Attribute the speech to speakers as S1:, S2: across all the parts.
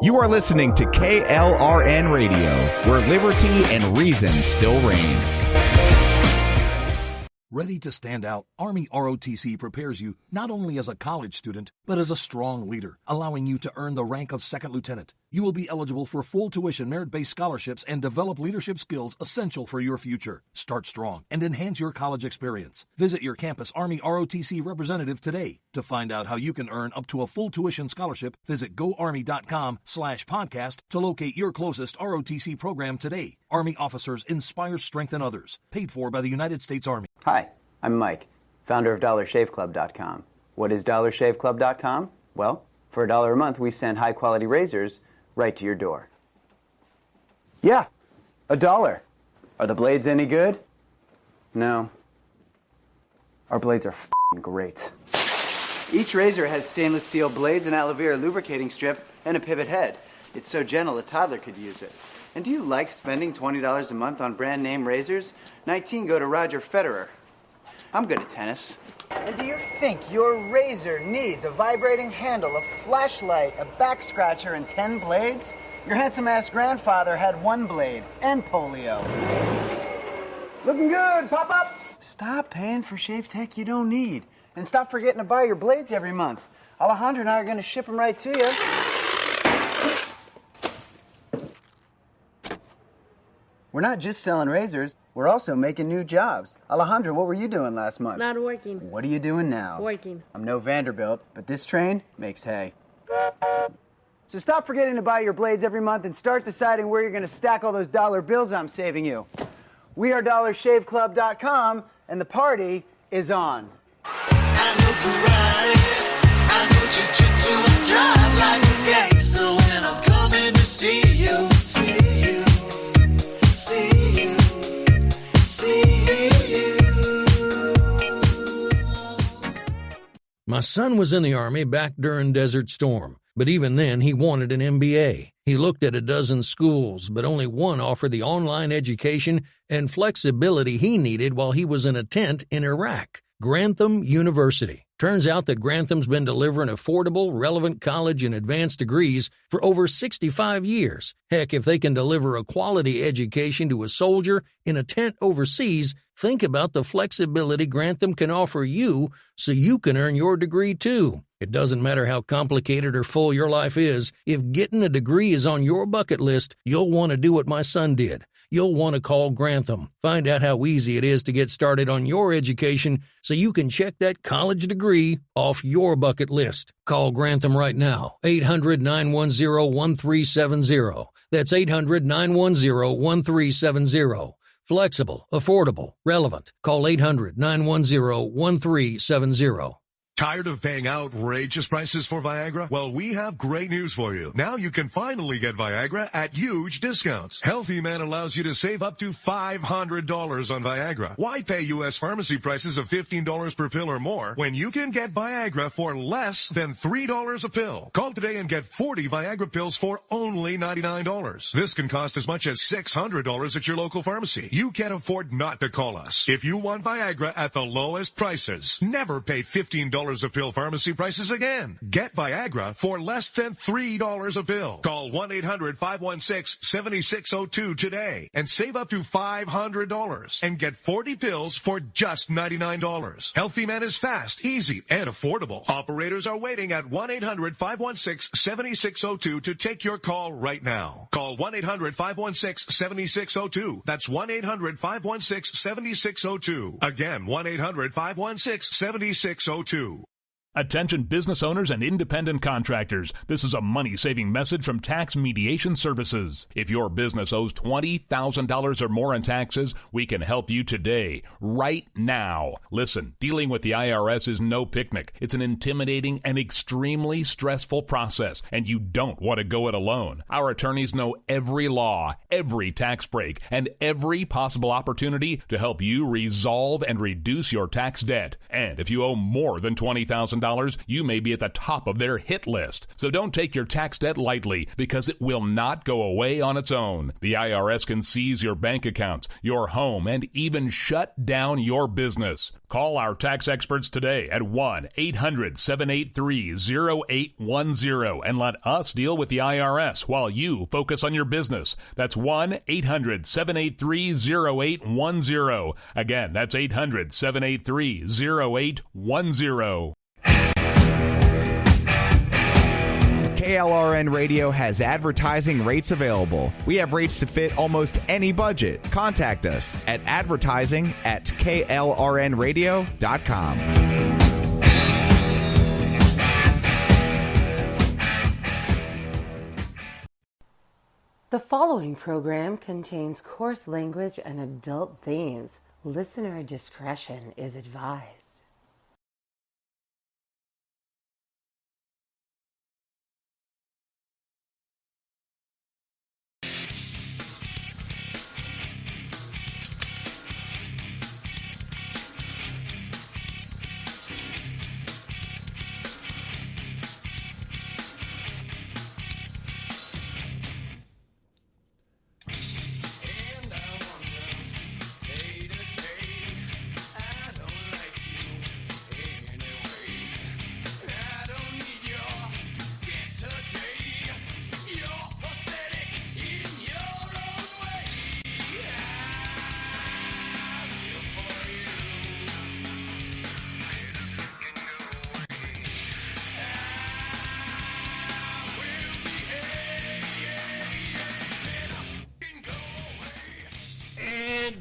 S1: You are listening to KLRN Radio, where liberty and reason still reign.
S2: Ready to stand out, Army ROTC prepares you not only as a college student, but as a strong leader, allowing you to earn the rank of second lieutenant. You will be eligible for full tuition merit-based scholarships and develop leadership skills essential for your future. Start strong and enhance your college experience. Visit your campus Army ROTC representative today. To find out how you can earn up to a full tuition scholarship, visit goarmy.com/podcast to locate your closest ROTC program today. Army officers inspire, strengthen others. Paid for by the United States Army.
S3: Hi, I'm Mike, founder of DollarShaveClub.com. What is DollarShaveClub.com? Well, for $1 a month, we send high-quality razors right to your door. Yeah, $1. Are the blades any good? No. Our blades are f***ing great. Each razor has stainless steel blades, an aloe vera lubricating strip, and a pivot head. It's so gentle a toddler could use it. And do you like spending $20 a month on brand name razors? 19 go to Roger Federer. I'm good at tennis. And do you think your razor needs a vibrating handle, a flashlight, a back scratcher, and 10 blades? Your handsome-ass grandfather had 1 blade and polio. Looking good, Pop-Up! Stop paying for shave tech you don't need. And stop forgetting to buy your blades every month. Alejandro and I are going to ship them right to you. We're not just selling razors, we're also making new jobs. Alejandro, what were you doing last month?
S4: Not working.
S3: What are you doing now?
S4: Working.
S3: I'm no Vanderbilt, but this train makes hay. So stop forgetting to buy your blades every month and start deciding where you're going to stack all those dollar bills I'm saving you. We are DollarShaveClub.com, and the party is on.
S5: I know karate, I know jiu-jitsu, and drive like a gangster when I'm coming to see you, see you. See you, see you.
S6: My son was in the Army back during Desert Storm, but even then he wanted an MBA. He looked at a dozen schools, but only one offered the online education and flexibility he needed while he was in a tent in Iraq. Grantham University. Turns out that Grantham's been delivering affordable, relevant college and advanced degrees for over 65 years. Heck, if they can deliver a quality education to a soldier in a tent overseas, think about the flexibility Grantham can offer you so you can earn your degree too. It doesn't matter how complicated or full your life is, if getting a degree is on your bucket list, you'll want to do what my son did. You'll want to call Grantham. Find out how easy it is to get started on your education so you can check that college degree off your bucket list. Call Grantham right now, 800-910-1370. That's 800-910-1370. Flexible, affordable, relevant. Call 800-910-1370.
S7: Tired of paying outrageous prices for Viagra? Well, we have great news for you. Now you can finally get Viagra at huge discounts. Healthy Man allows you to save up to $500 on Viagra. Why pay U.S. pharmacy prices of $15 per pill or more when you can get Viagra for less than $3 a pill? Call today and get 40 Viagra pills for only $99. This can cost as much as $600 at your local pharmacy. You can't afford not to call us. If you want Viagra at the lowest prices, never pay $15 a pill pharmacy prices again. Get Viagra for less than $3 a pill. Call 1-800-516-7602 today and save up to $500 and get 40 pills for just $99. Healthy Man is fast, easy, and affordable. Operators are waiting at 1-800-516-7602 to take your call right now. Call 1-800-516-7602. That's 1-800-516-7602. Again, 1-800-516-7602.
S8: Attention business owners and independent contractors. This is a money-saving message from Tax Mediation Services. If your business owes $20,000 or more in taxes, we can help you today, right now. Listen, dealing with the IRS is no picnic. It's an intimidating and extremely stressful process, and you don't want to go it alone. Our attorneys know every law, every tax break, and every possible opportunity to help you resolve and reduce your tax debt. And if you owe more than $20,000, $20,000, you may be at the top of their hit list. So don't take your tax debt lightly, because it will not go away on its own. The IRS can seize your bank accounts, your home, and even shut down your business. Call our tax experts today at 1-800-783-0810 and let us deal with the IRS while you focus on your business. That's 1-800-783-0810. Again, that's 800-783-0810.
S1: KLRN Radio has advertising rates available. We have rates to fit almost any budget. Contact us at advertising@klrnradio.com.
S4: The following program contains coarse language and adult themes. Listener discretion is advised.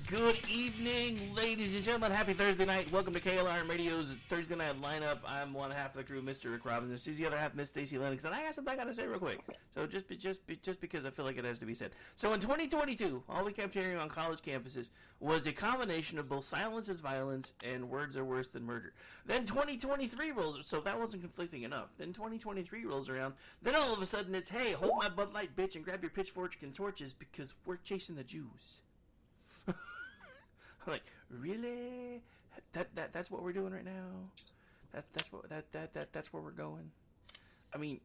S9: Good evening, ladies and gentlemen. Happy Thursday night. Welcome to KLRN Radio's Thursday Night Lineup. I'm one half of the crew, Mr. Rick Robinson. She's the other half, Miss Stacey Lennox. And I got something I got to say real quick. So just because I feel like it has to be said. So in 2022, all we kept hearing on college campuses was a combination of both silence is violence and words are worse than murder. Then 2023 rolls, so that wasn't conflicting enough. Then 2023 rolls around. Then all of a sudden it's, hey, hold my Bud Light, bitch, and grab your pitchfork and torches because we're chasing the Jews. I'm like, really? That's what we're doing right now? That's where we're going? I mean,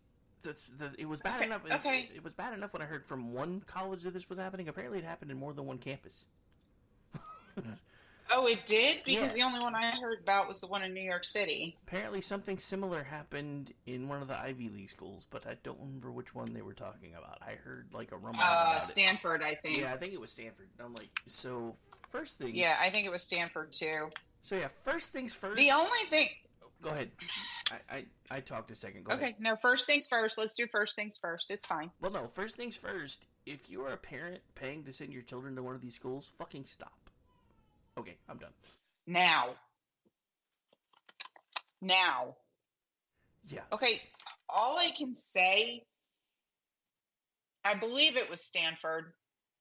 S9: it was bad enough.
S10: Okay.
S9: It was bad enough when I heard from one college that this was happening. Apparently, it happened in more than one campus.
S10: Oh, it did? Because
S9: Yeah.
S10: the only one I heard about was the one in New York City.
S9: Apparently, something similar happened in one of the Ivy League schools, but I don't remember which one they were talking about. I heard like a rumble about
S10: Stanford, I think.
S9: Yeah, I think it was Stanford. I'm like, so first thing.
S10: Yeah, I think it was Stanford too.
S9: So yeah, first things first.
S10: The only thing.
S9: Go ahead. I talked a second. Go ahead.
S10: Okay, no, first things first. Let's do first things first. It's fine.
S9: Well, no, first things first. If you are a parent paying to send your children to one of these schools, fucking stop. Okay, I'm done.
S10: Now.
S9: Yeah.
S10: Okay, all I can say, I believe it was Stanford.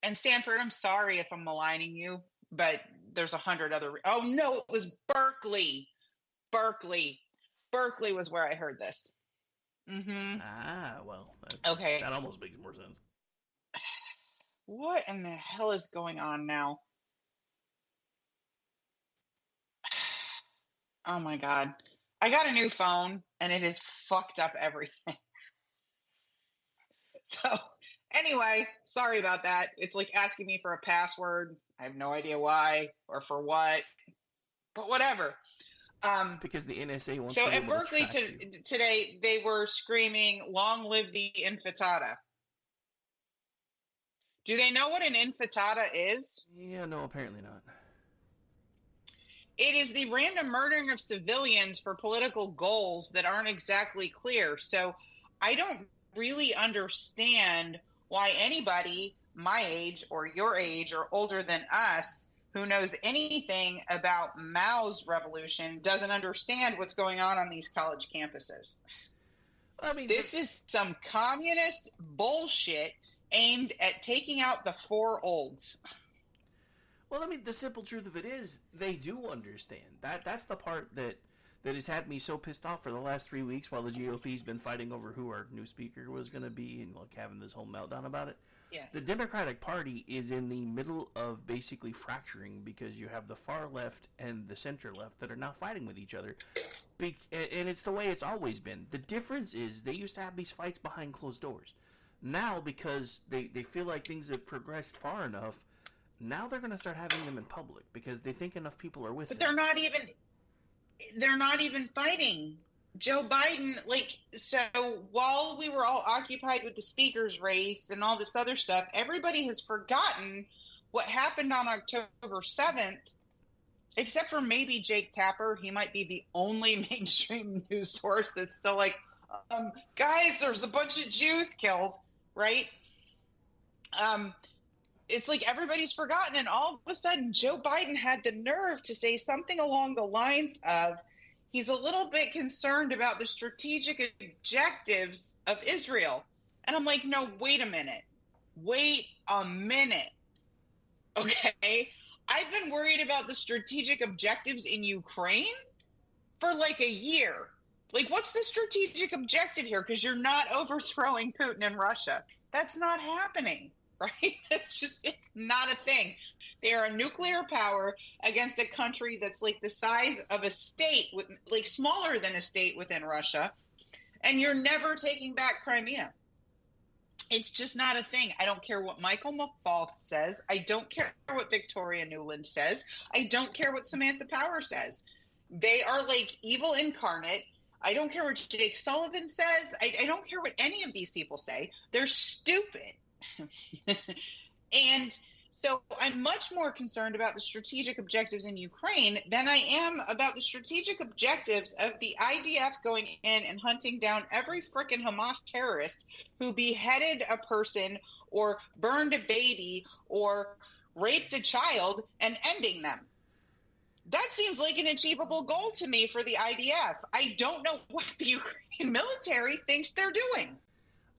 S10: And Stanford, I'm sorry if I'm maligning you, but there's 100 other. Oh, no, it was Berkeley. Berkeley was where I heard this. Mm-hmm.
S9: Ah, well.
S10: Okay.
S9: That almost makes more sense.
S10: What in the hell is going on now? Oh my God. I got a new phone and it has fucked up everything. So anyway, sorry about that. It's like asking me for a password. I have no idea why or for what, but whatever.
S9: Because the NSA wants
S10: so
S9: to be
S10: at
S9: able to
S10: Berkeley
S9: track you.
S10: today, they were screaming, "Long live the intifada." Do they know what an intifada is?
S9: Yeah, no, apparently not.
S10: It is the random murdering of civilians for political goals that aren't exactly clear. So I don't really understand why anybody my age or your age or older than us who knows anything about Mao's revolution doesn't understand what's going on these college campuses.
S9: I mean,
S10: this is some communist bullshit aimed at taking out the four olds.
S9: Well, I mean, the simple truth of it is they do understand. That's the part that that has had me so pissed off for the last 3 weeks while the GOP's been fighting over who our new speaker was going to be and like having this whole meltdown about it.
S10: Yeah.
S9: The Democratic Party is in the middle of basically fracturing because you have the far left and the center left that are now fighting with each other. And it's the way it's always been. The difference is they used to have these fights behind closed doors. Now, because they feel like things have progressed far enough, now they're going to start having them in public because they think enough people are with
S10: But
S9: them.
S10: they're not even fighting. Joe Biden, so while we were all occupied with the speaker's race and all this other stuff, everybody has forgotten what happened on October 7th, except for maybe Jake Tapper. He might be the only mainstream news source that's still like, guys, there's a bunch of Jews killed, right? It's like everybody's forgotten, and all of a sudden Joe Biden had the nerve to say something along the lines of, he's a little bit concerned about the strategic objectives of Israel. And I'm like, no, wait a minute. Wait a minute. Okay? I've been worried about the strategic objectives in Ukraine for like a year. Like, what's the strategic objective here? Because you're not overthrowing Putin in Russia. That's not happening, right? It's not a thing. They are a nuclear power against a country that's like the size of a state, like smaller than a state within Russia, and you're never taking back Crimea. It's just not a thing. I don't care what Michael McFaul says. I don't care what Victoria Nuland says. I don't care what Samantha Power says. They are like evil incarnate. I don't care what Jake Sullivan says. I don't care what any of these people say. They're stupid. And so I'm much more concerned about the strategic objectives in Ukraine than I am about the strategic objectives of the IDF going in and hunting down every frickin' Hamas terrorist who beheaded a person or burned a baby or raped a child and ending them. That seems like an achievable goal to me for the IDF. I don't know what the Ukrainian military thinks they're doing.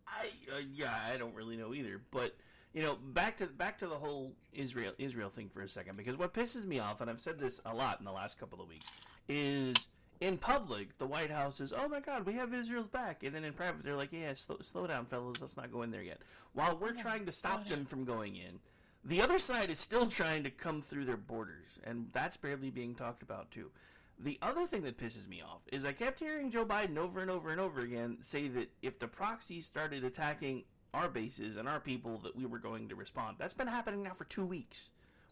S9: I don't really know either. But you know, back to the whole Israel thing for a second, because what pisses me off, and I've said this a lot in the last couple of weeks, is in public the White House is, oh my God, we have Israel's back, and then in private they're like, yeah, slow down, fellas, let's not go in there yet. While we're trying to stop them from going in, the other side is still trying to come through their borders, and that's barely being talked about too. The other thing that pisses me off is I kept hearing Joe Biden over and over and over again say that if the proxies started attacking our bases and our people, that we were going to respond. That's been happening now for 2 weeks.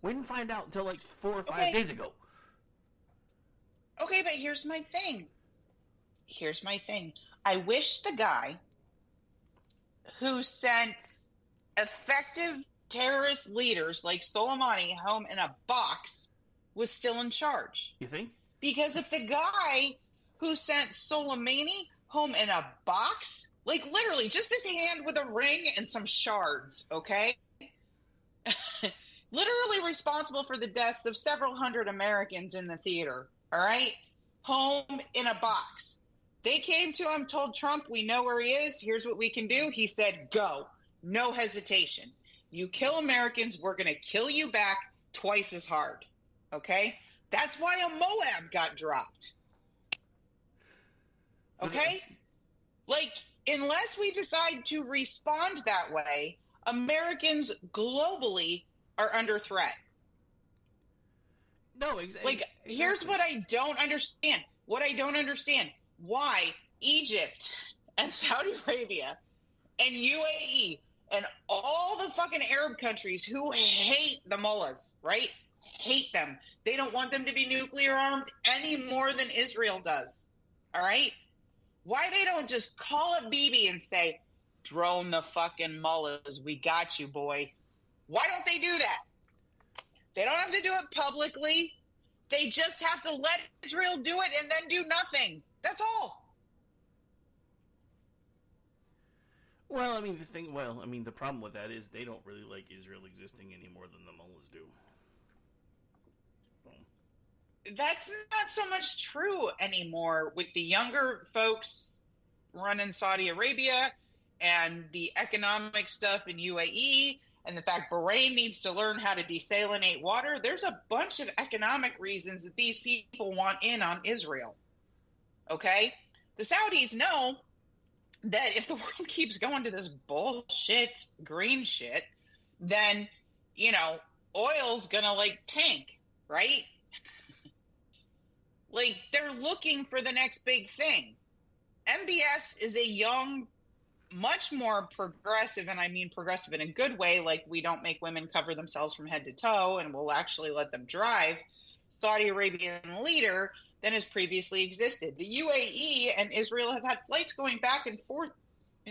S9: We didn't find out until like 4 or 5 days ago.
S10: Okay, but here's my thing. I wish the guy who sent effective terrorist leaders like Soleimani home in a box was still in charge.
S9: You think?
S10: Because if the guy who sent Soleimani home in a box, like literally just his hand with a ring and some shards, okay? Literally responsible for the deaths of several hundred Americans in the theater, all right? Home in a box. They came to him, told Trump, we know where he is, here's what we can do. He said, go. No hesitation. You kill Americans, we're going to kill you back twice as hard, okay? That's why a Moab got dropped, okay? Like, unless we decide to respond that way, Americans globally are under threat.
S9: No, exactly.
S10: Like, here's what I don't understand. Why Egypt and Saudi Arabia and UAE and all the fucking Arab countries who hate the mullahs, right? Hate them. They don't want them to be nuclear armed any more than Israel does. All right? Why they don't just call up Bibi and say, drone the fucking mullahs, we got you, boy. Why don't they do that? They don't have to do it publicly. They just have to let Israel do it and then do nothing. That's all.
S9: Well, the problem with that is they don't really like Israel existing any more than the mullahs do.
S10: That's not so much true anymore with the younger folks running Saudi Arabia and the economic stuff in UAE and the fact Bahrain needs to learn how to desalinate water. There's a bunch of economic reasons that these people want in on Israel. Okay? The Saudis know that if the world keeps going to this bullshit green shit, then, oil's gonna tank, right? They're looking for the next big thing. MBS is a young, much more progressive, and I mean progressive in a good way, we don't make women cover themselves from head to toe and we'll actually let them drive, Saudi Arabian leader than has previously existed. The UAE and Israel have had flights going back and forth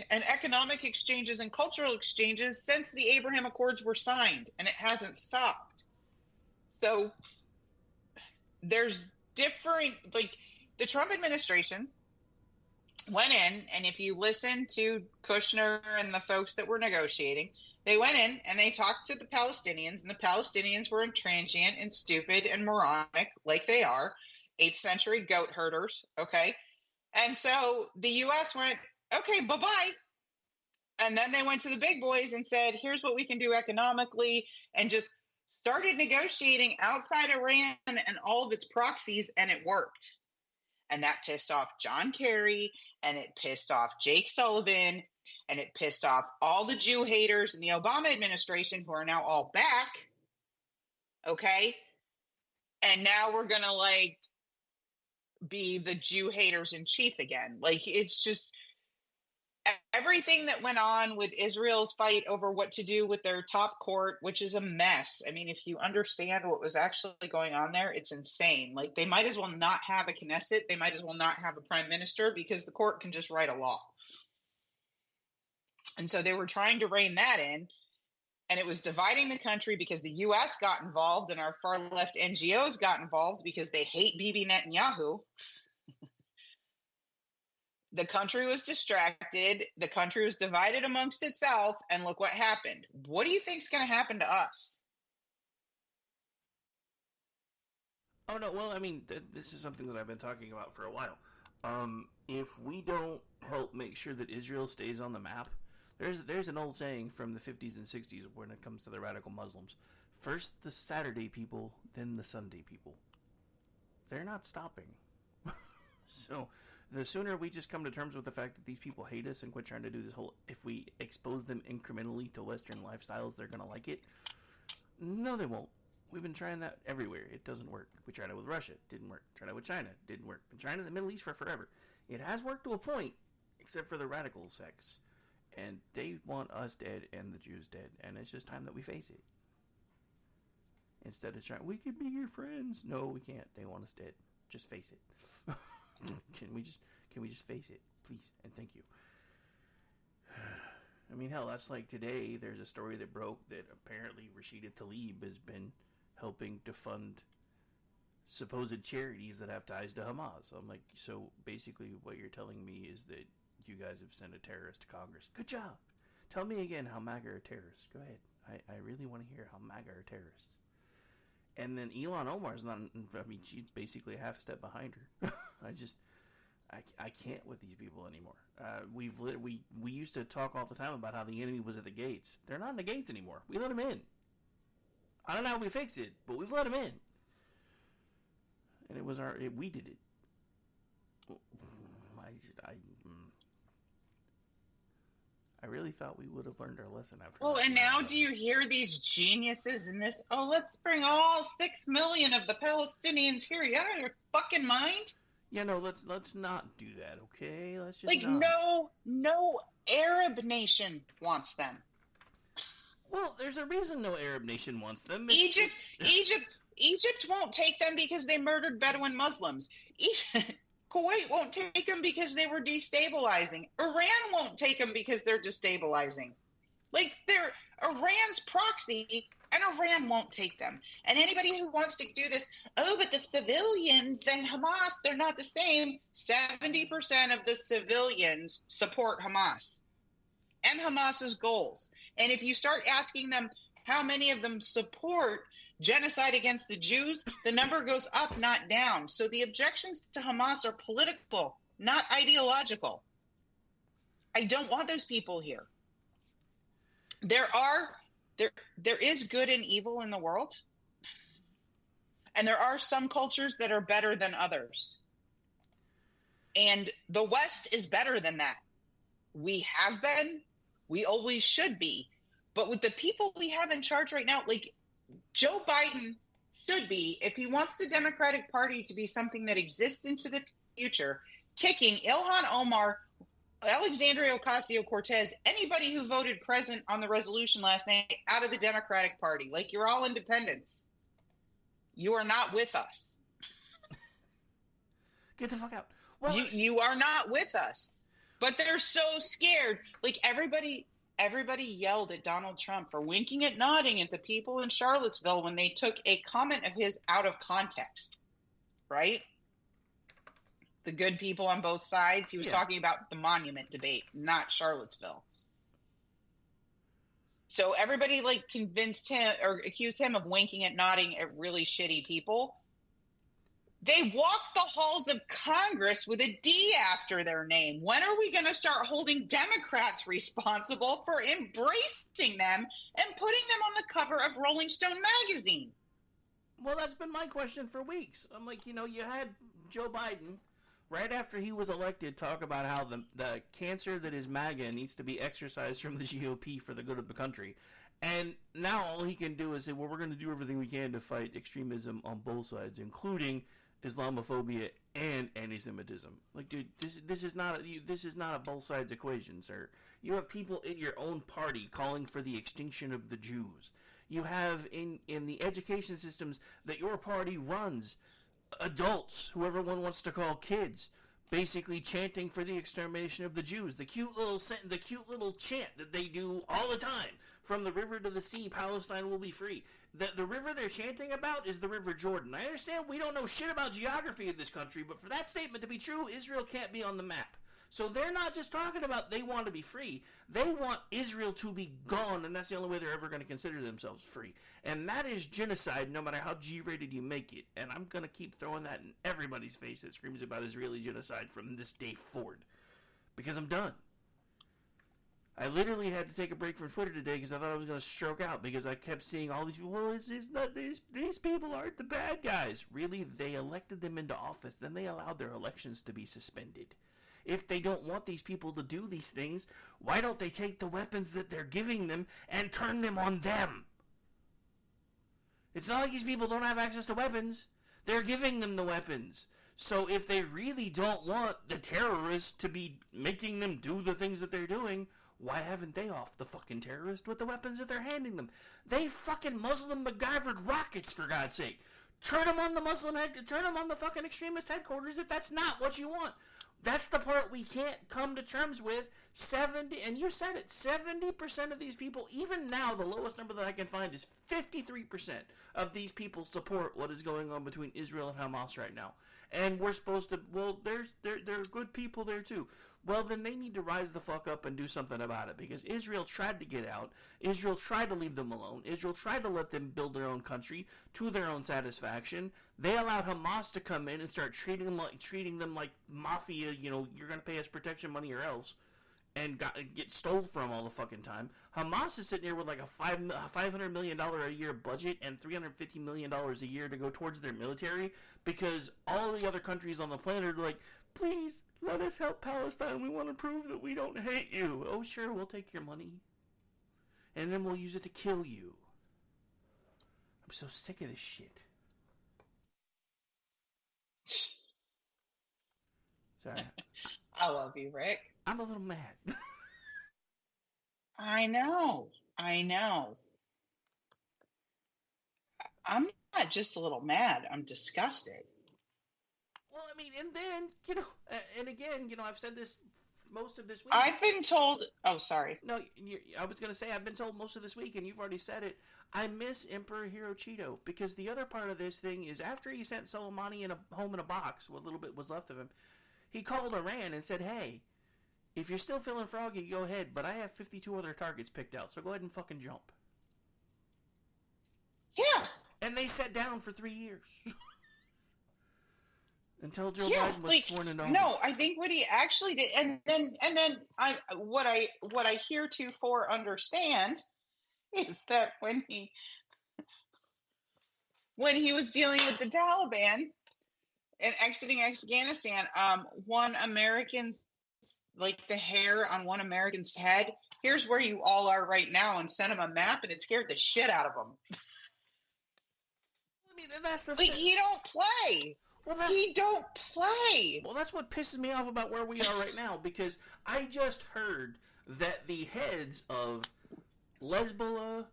S10: and economic exchanges and cultural exchanges since the Abraham Accords were signed, and it hasn't stopped. So there's different, the Trump administration went in, and if you listen to Kushner and the folks that were negotiating, they went in and they talked to the Palestinians, and the Palestinians were intransient and stupid and moronic, like they are, 8th century goat herders, okay? And so the U.S. went, okay, bye-bye. And then they went to the big boys and said, here's what we can do economically, and just started negotiating outside Iran and all of its proxies, and it worked. And that pissed off John Kerry, and it pissed off Jake Sullivan, and it pissed off all the Jew haters in the Obama administration who are now all back, okay? And now we're going to, be the Jew haters in chief again. It's just everything that went on with Israel's fight over what to do with their top court, which is a mess. I mean, if you understand what was actually going on there, it's insane. They might as well not have a Knesset. They might as well not have a prime minister, because the court can just write a law. And so they were trying to rein that in, and it was dividing the country because the U.S. got involved and our far-left NGOs got involved because they hate Bibi Netanyahu. The country was distracted. The country was divided amongst itself, and look what happened. What do you think is going to happen to us?
S9: Oh, no, well, I mean, this is something that I've been talking about for a while. If we don't help make sure that Israel stays on the map, there's an old saying from the 50s and 60s when it comes to the radical Muslims. First the Saturday people, then the Sunday people. They're not stopping. So the sooner we just come to terms with the fact that these people hate us and quit trying to do this whole, if we expose them incrementally to Western lifestyles, they're going to like it. No, they won't. We've been trying that everywhere. It doesn't work. We tried it with Russia. Didn't work. Tried it with China. Didn't work. Been trying it in the Middle East for forever. It has worked to a point, except for the radical sects. And they want us dead and the Jews dead. And it's just time that we face it. Instead of trying, we could be your friends. No, we can't. They want us dead. Just face it. Can we just face it, please, and thank you. I mean, hell, that's like today. There's a story that broke that apparently Rashida Tlaib has been helping to fund supposed charities that have ties to Hamas. I'm like, so basically, what you're telling me is that you guys have sent a terrorist to Congress. Good job. Tell me again how MAGA are terrorists. Go ahead. I really want to hear how MAGA are terrorists. And then Ilhan Omar's not, I mean, she's basically a half step behind her. I can't with these people anymore. We used to talk all the time about how the enemy was at the gates. They're not in the gates anymore. We let them in. I don't know how we fix it, but we've let them in. And it was we did it. I really thought we would have learned our lesson after.
S10: Well, and now do you hear these geniuses in this? Oh, let's bring all 6 million of the Palestinians here. You out of your fucking mind?
S9: Yeah, no, let's not do that, okay? Let's just
S10: no Arab nation wants them.
S9: Well, there's a reason no Arab nation wants them.
S10: Egypt won't take them because they murdered Bedouin Muslims. Kuwait won't take them because they were destabilizing. Iran won't take them because they're destabilizing. They're Iran's proxy, and Iran won't take them. And anybody who wants to do this, but the civilians and Hamas, they're not the same. 70% of the civilians support Hamas and Hamas's goals. And if you start asking them how many of them support genocide against the Jews, the number goes up, not down. So the objections to Hamas are political, not ideological. I don't want those people here. There is good and evil in the world, and there are some cultures that are better than others. And the West is better than that. We have been. We always should be. But with the people we have in charge right now, like Joe Biden should be, if he wants the Democratic Party to be something that exists into the future, kicking Ilhan Omar, Alexandria Ocasio-Cortez, anybody who voted present on the resolution last night out of the Democratic Party. Like, you're all independents. You are not with us.
S9: Get the fuck out. Well,
S10: you are not with us. But they're so scared. Like, everybody yelled at Donald Trump for winking and nodding at the people in Charlottesville when they took a comment of his out of context. Right? The good people on both sides. He was talking about the monument debate, not Charlottesville. So everybody convinced him or accused him of winking and nodding at really shitty people. They walk the halls of Congress with a D after their name. When are we going to start holding Democrats responsible for embracing them and putting them on the cover of Rolling Stone magazine?
S9: Well, that's been my question for weeks. I'm like, you had Joe Biden right after he was elected talk about how the cancer that is MAGA needs to be exorcised from the GOP for the good of the country. And now all he can do is say, well, we're going to do everything we can to fight extremism on both sides, including Islamophobia and anti-Semitism. Like, dude, this is not a both sides equation, sir. You have people in your own party calling for the extinction of the Jews. You have in the education systems that your party runs, adults, whoever one wants to call kids, basically chanting for the extermination of the Jews. The cute little chant that they do all the time, from the river to the sea, Palestine will be free. The river they're chanting about is the River Jordan. I understand we don't know shit about geography in this country, but for that statement to be true, Israel can't be on the map. So they're not just talking about they want to be free. They want Israel to be gone, and that's the only way they're ever going to consider themselves free. And that is genocide, no matter how G-rated you make it. And I'm going to keep throwing that in everybody's face that screams about Israeli genocide from this day forward. Because I'm done. I literally had to take a break from Twitter today because I thought I was going to stroke out because I kept seeing all these people, well, it's not, these people aren't the bad guys. Really, they elected them into office. Then they allowed their elections to be suspended. If they don't want these people to do these things, why don't they take the weapons that they're giving them and turn them on them? It's not like these people don't have access to weapons. They're giving them the weapons. So if they really don't want the terrorists to be making them do the things that they're doing, why haven't they off the fucking terrorists with the weapons that they're handing them? They fucking Muslim MacGyvered rockets, for God's sake. Turn them on the fucking extremist headquarters if that's not what you want. That's the part we can't come to terms with. 70, and you said it, 70% of these people, even now, the lowest number that I can find is 53% of these people support what is going on between Israel and Hamas right now. And we're supposed to, well, there are good people there too. Well, then they need to rise the fuck up and do something about it, because Israel tried to get out. Israel tried to leave them alone. Israel tried to let them build their own country to their own satisfaction. They allowed Hamas to come in and start treating them like mafia. You're going to pay us protection money or else, and get stole from all the fucking time. Hamas is sitting here with like a $500 million a year budget and $350 million a year to go towards their military, because all the other countries on the planet are like, please, let us help Palestine. We want to prove that we don't hate you. Oh, sure, we'll take your money. And then we'll use it to kill you. I'm so sick of this shit. Sorry.
S10: I love you, Rick.
S9: I'm a little mad.
S10: I know. I'm not just a little mad. I'm disgusted.
S9: Well, I mean, and then, and again, I've said this most of this week.
S10: I've been told... Oh, sorry.
S9: No, I was going to say, I've been told most of this week, and you've already said it. I miss Emperor Hirohito, because the other part of this thing is after he sent Soleimani home in a box, what little bit was left of him, he called Iran and said, hey, if you're still feeling froggy, go ahead, but I have 52 other targets picked out, so go ahead and fucking jump.
S10: Yeah.
S9: And they sat down for 3 years. Until Joe Biden was sworn into office.
S10: No, I think what he actually did, and then what I heretofore understand is that when he was dealing with the Taliban, and exiting Afghanistan, one American's, like the hair on one American's head, here's where you all are right now, and sent him a map, and it scared the shit out of him.
S9: I mean, that's the
S10: Like,
S9: thing.
S10: he don't play. He don't play.
S9: Well, that's what pisses me off about where we are right now, because I just heard that the heads of Hezbollah,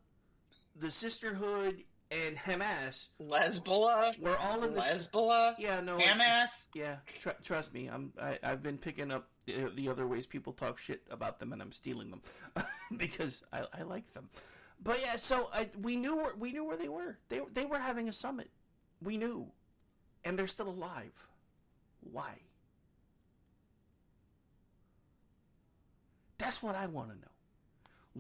S9: the Sisterhood, and Hamas were all in this. Yeah, no.
S10: Hamas.
S9: Yeah, trust me. I've been picking up the other ways people talk shit about them, and I'm stealing them because I like them. But yeah, so we knew where they were. They were having a summit. We knew, and they're still alive. Why? That's what I want to know.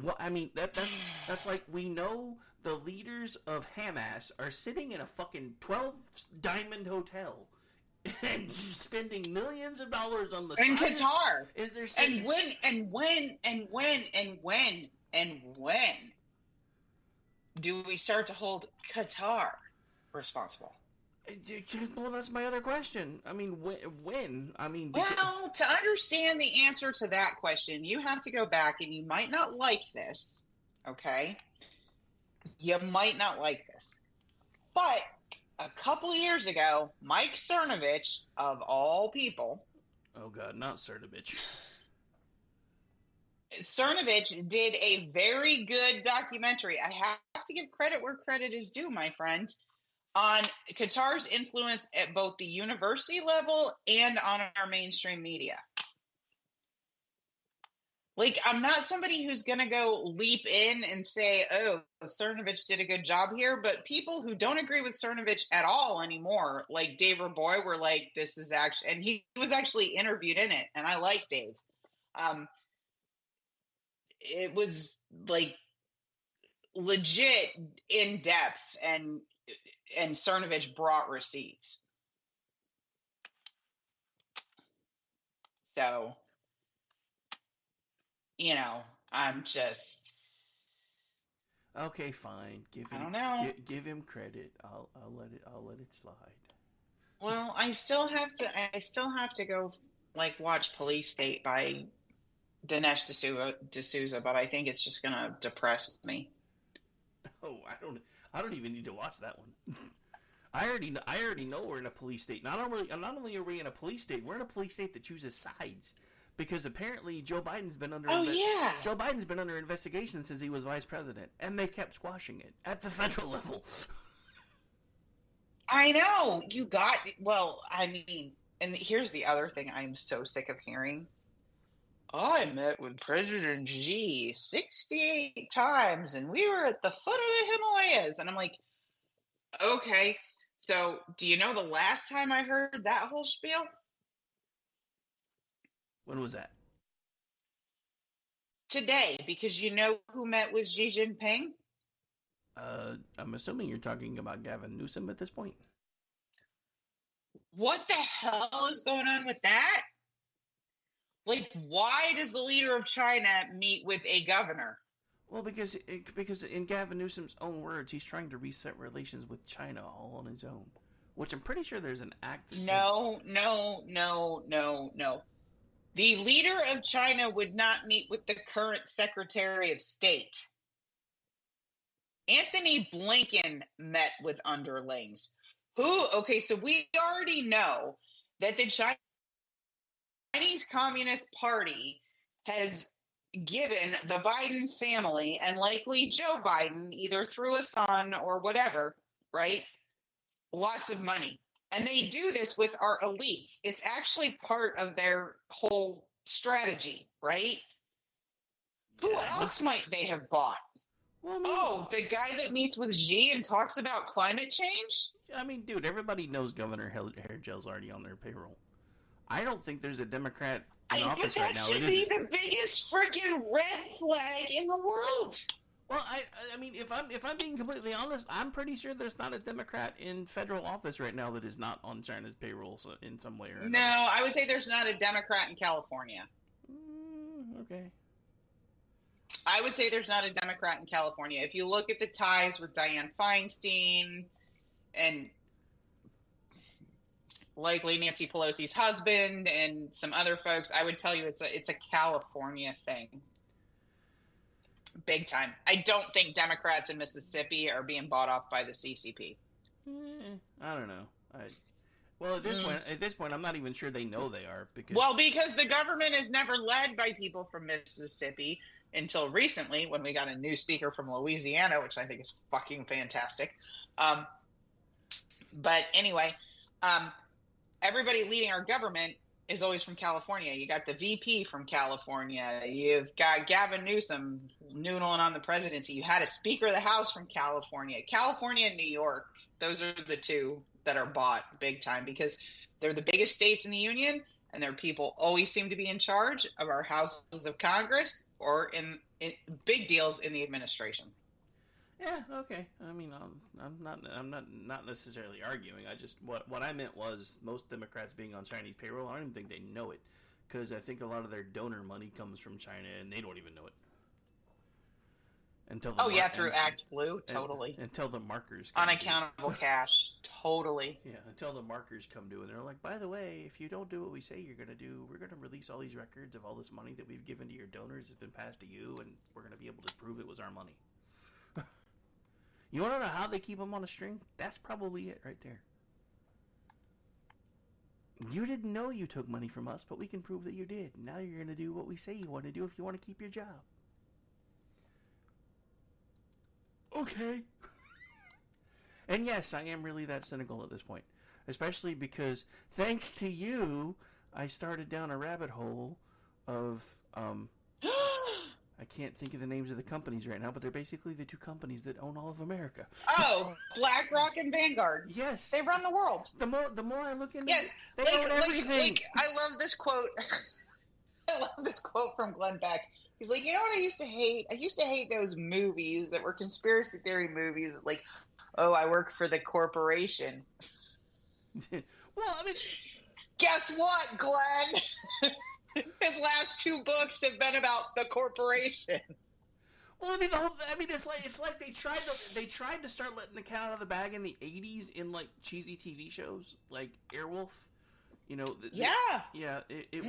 S9: What I mean, that's like, we know the leaders of Hamas are sitting in a fucking 12-diamond hotel and spending millions of dollars on the
S10: In
S9: science.
S10: Qatar.
S9: And
S10: when do we start to hold Qatar responsible?
S9: Well, that's my other question. I mean, when? I mean,
S10: Well, to understand the answer to that question, you have to go back, and you might not like this, okay? You might not like this. But a couple years ago, Mike Cernovich, of all people...
S9: Oh, God, not Cernovich.
S10: Cernovich did a very good documentary. I have to give credit where credit is due, my friend, on Qatar's influence at both the university level and on our mainstream media. Like, I'm not somebody who's going to go leap in and say, oh, Cernovich did a good job here, but people who don't agree with Cernovich at all anymore, like Dave Raboy, were like, this is actually, and he was actually interviewed in it, and I like Dave. It was like legit in depth, and Cernovich brought receipts. So, you know, I'm just...
S9: Okay, fine.
S10: I don't know.
S9: Give him credit. I'll let it slide.
S10: Well, I still have to go like watch Police State by Dinesh D'Souza, but I think it's just gonna depress me.
S9: Oh, I don't even need to watch that one. I already know we're in a police state. Not only are we in a police state, we're in a police state that chooses sides. Because apparently Joe Biden's been under Joe Biden's been under investigation since he was vice president, and they kept squashing it at the federal level.
S10: I know. I mean, and here's the other thing I'm so sick of hearing. I met with President Xi 68 times, and we were at the foot of the Himalayas. And I'm like, okay, so do you know the last time I heard that whole spiel?
S9: When was that?
S10: Today, because you know who met with Xi Jinping?
S9: I'm assuming you're talking about Gavin Newsom at this point.
S10: What the hell is going on with that? Like, why does the leader of China meet with a governor?
S9: Well, because in Gavin Newsom's own words, he's trying to reset relations with China all on his own. Which I'm pretty sure there's an act that
S10: No. The leader of China would not meet with the current Secretary of State. Anthony Blinken met with underlings. So we already know that the Chinese Communist Party has given the Biden family, and likely Joe Biden, either through a son or whatever, right, lots of money. And they do this with our elites. It's actually part of their whole strategy, right? Who else might they have bought?
S9: Well,
S10: the guy that meets with Xi and talks about climate change?
S9: I mean, dude, everybody knows Governor Hairgel's already on their payroll. I don't think there's a Democrat in office right now.
S10: That should be the biggest freaking red flag in the world.
S9: Well, I mean, if I'm being completely honest, I'm pretty sure there's not a Democrat in federal office right now that is not on China's payroll in some way or another.
S10: No, I would say there's not a Democrat in California.
S9: Okay.
S10: I would say there's not a Democrat in California. If you look at the ties with Dianne Feinstein and likely Nancy Pelosi's husband and some other folks, I would tell you it's a California thing. Big time. I don't think Democrats in Mississippi are being bought off by the CCP.
S9: I don't know. At this point, I'm not even sure they know they are
S10: because the government is never led by people from Mississippi until recently, when we got a new speaker from Louisiana, which I think is fucking fantastic. But anyway, everybody leading our government is always from California. You got the VP from California. You've got Gavin Newsom noodling on the presidency. You had a Speaker of the House from California. California and New York, those are the two that are bought big time because they're the biggest states in the union, and their people always seem to be in charge of our houses of Congress or in big deals in the administration.
S9: Yeah, okay. I mean, I'm not necessarily arguing. I just what I meant was most Democrats being on Chinese payroll. I don't even think they know it, because I think a lot of their donor money comes from China, and they don't even know it. Through
S10: Act Blue, totally.
S9: Until the markers come
S10: unaccountable cash, totally.
S9: Yeah, until the markers come due, and they're like, by the way, if you don't do what we say you're going to do, we're going to release all these records of all this money that we've given to your donors has been passed to you, and we're going to be able to prove it was our money. You want to know how they keep them on a string? That's probably it right there. You didn't know you took money from us, but we can prove that you did. Now you're going to do what we say you want to do if you want to keep your job. Okay. And yes, I am really that cynical at this point. Especially because, thanks to you, I started down a rabbit hole of, I can't think of the names of the companies right now, but they're basically the two companies that own all of America.
S10: Oh, BlackRock and Vanguard.
S9: Yes.
S10: They run the world.
S9: The more I look into
S10: it,
S9: they own everything.
S10: I love this quote. I love this quote from Glenn Beck. He's like, you know what I used to hate? I used to hate those movies that were conspiracy theory movies, like, oh, I work for the corporation.
S9: Well, I mean,
S10: guess what, Glenn? His last two books have been about the corporation.
S9: Well, I mean, it's like they tried to start letting the cat out of the bag in the '80s in like cheesy TV shows like Airwolf. You know, it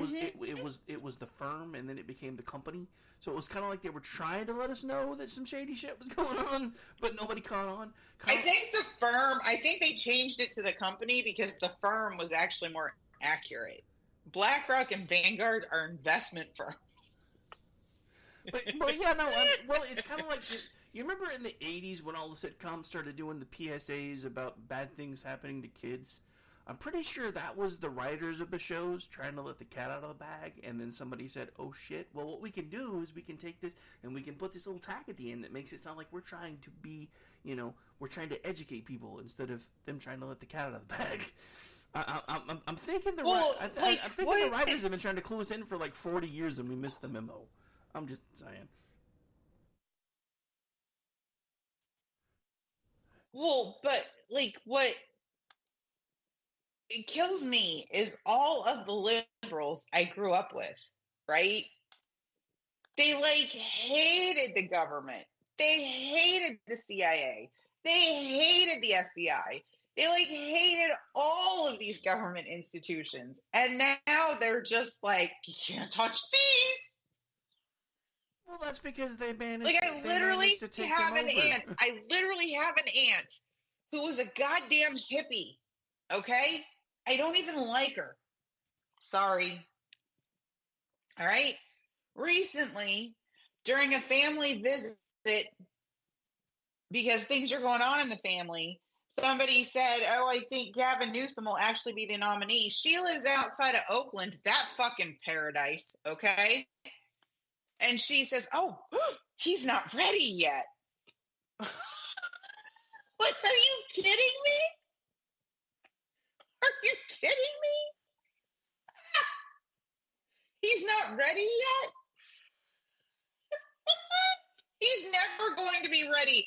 S9: was the firm, and then it became the company. So it was kind of like they were trying to let us know that some shady shit was going on, but nobody caught on.
S10: I think they changed it to the company because the firm was actually more accurate. BlackRock and Vanguard are investment firms.
S9: But it's kind of like you remember in the '80s when all the sitcoms started doing the PSAs about bad things happening to kids. I'm pretty sure that was the writers of the shows trying to let the cat out of the bag, and then somebody said, oh shit, well what we can do is we can take this and we can put this little tack at the end that makes it sound like we're trying to be, we're trying to educate people instead of them trying to let the cat out of the bag. I'm thinking the writers have been trying to clue us in for like 40 years and we missed the memo. I'm just saying.
S10: Well, but like what it kills me is all of the liberals I grew up with, right? They like hated the government. They hated the CIA. They hated the FBI. They like hated all of these government institutions. And now they're just like, you can't touch these.
S9: Well, that's because they managed.
S10: Like I literally have an aunt. I literally have an aunt who was a goddamn hippie. Okay? I don't even like her. Sorry. All right? Recently, during a family visit, because things are going on in the family, somebody said, oh, I think Gavin Newsom will actually be the nominee. She lives outside of Oakland, that fucking paradise, okay? And she says, oh, he's not ready yet. Like, are you kidding me? Are you kidding me? He's not ready yet? He's never going to be ready.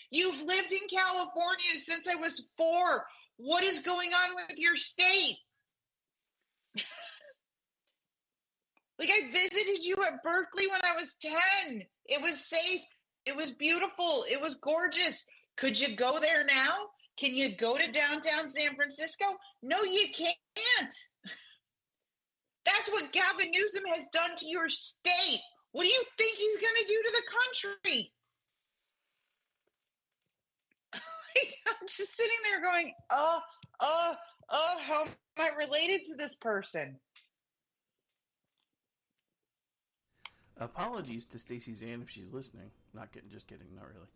S10: You've lived in California since I was 4. What is going on with your state? Like, I visited you at Berkeley when I was 10. It was safe. It was beautiful. It was gorgeous. Could you go there now? Can you go to downtown San Francisco? No, you can't. That's what Gavin Newsom has done to your state. What do you think he's going to do to the country? I'm just sitting there going, how am I related to this person?
S9: Apologies to Stacey Zahn if she's listening. Just kidding, not really.